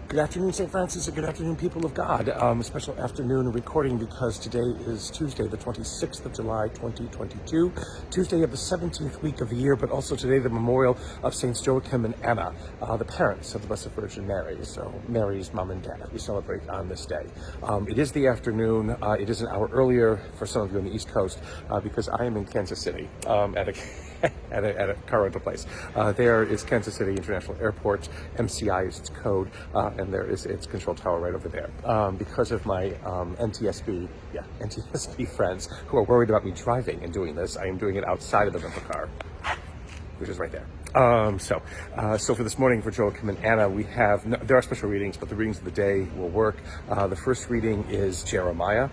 Good afternoon, St. Francis, and good afternoon, people of God. A special afternoon recording because today is Tuesday, the 26th of July, 2022, Tuesday of the 17th week of the year, but also today the memorial of Saints Joachim and Anna, the parents of the Blessed Virgin Mary, so Mary's mom and dad. We celebrate on this day. It is the afternoon. It is an hour earlier for some of you on the East Coast because I am in Kansas City at a at a car rental place. There is Kansas City International Airport. MCI is its code, and there is its control tower right over there. Because of my NTSB friends who are worried about me driving and doing this, I am doing it outside of the rental car, which is right there. So for this morning, for Joachim and Anna, we have, there are special readings, but the readings of the day will work. The first reading is Jeremiah,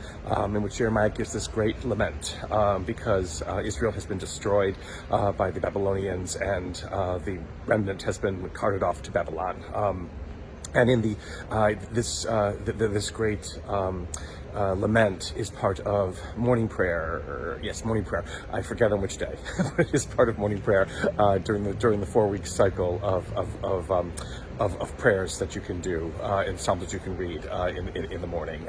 in which Jeremiah gives this great lament because Israel has been destroyed by the Babylonians, and the remnant has been carted off to Babylon. And in this great lament is part of morning prayer. Morning prayer. I forget on which day, but it is part of morning prayer during the 4-week cycle of prayers that you can do and psalms that you can read in the morning.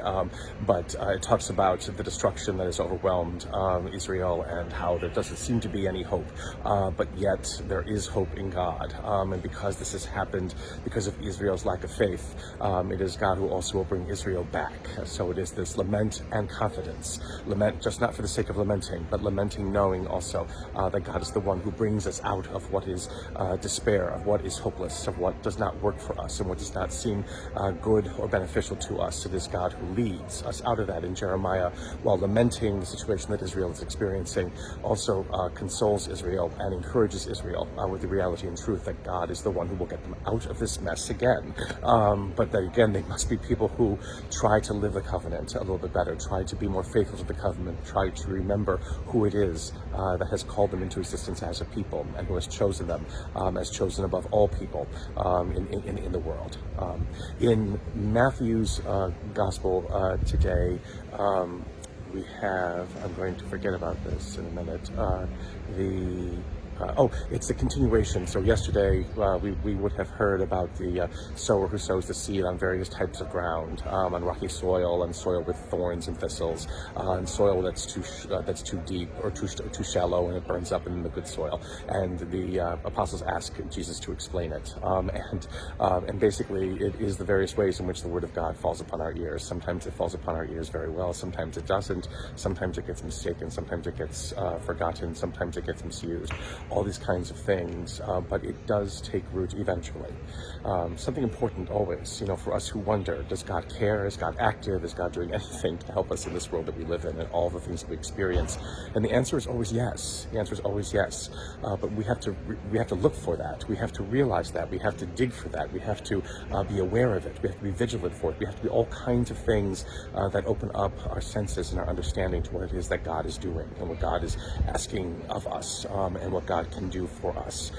But it talks about the destruction that has overwhelmed Israel and how there doesn't seem to be any hope, but yet there is hope in God. And because this has happened because of Israel's lack of faith, it is God who also will bring Israel back. So it is this lament and confidence. Lament just not for the sake of lamenting, but lamenting knowing also that God is the one who brings us out of what is despair, of what is hopeless, of what does not work for us and what does not seem good or beneficial to us. It is God who leads us out of that. In Jeremiah, while lamenting the situation that Israel is experiencing, also consoles Israel and encourages Israel with the reality and truth that God is the one who will get them out of this mess again. But that again, they must be people who try to live the covenant a little bit better, try to be more faithful to the covenant, try to remember who it is that has called them into existence as a people and who has chosen them as chosen above all people in the world. In Matthew's gospel today, we have, I'm going to forget about this in a minute, it's the continuation. So yesterday we would have heard about the sower who sows the seed on various types of ground, on rocky soil, and soil with thorns and thistles, and soil that's too deep or too shallow and it burns up in the good soil. And the apostles ask Jesus to explain it. And basically it is the various ways in which the word of God falls upon our ears. Sometimes it falls upon our ears very well. Sometimes it doesn't. Sometimes it gets mistaken. Sometimes it gets forgotten. Sometimes it gets misused. All these kinds of things, but it does take root eventually. Something important always, for us who wonder, does God care? Is God active? Is God doing anything to help us in this world that we live in and all the things that we experience? And the answer is always yes. The answer is always yes. But we have to look for that. We have to realize that. We have to dig for that. We have to be aware of it. We have to be vigilant for it. We have to be all kinds of things that open up our senses and our understanding to what it is that God is doing and what God is asking of us, and what God can do for us.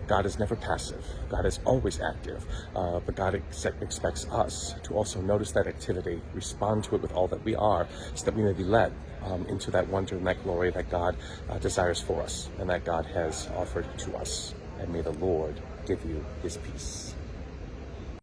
God is never passive. God is always active, but God expects us to also notice that activity, respond to it with all that we are, so that we may be led into that wonder and that glory that God desires for us and that God has offered to us. And may the Lord give you his peace.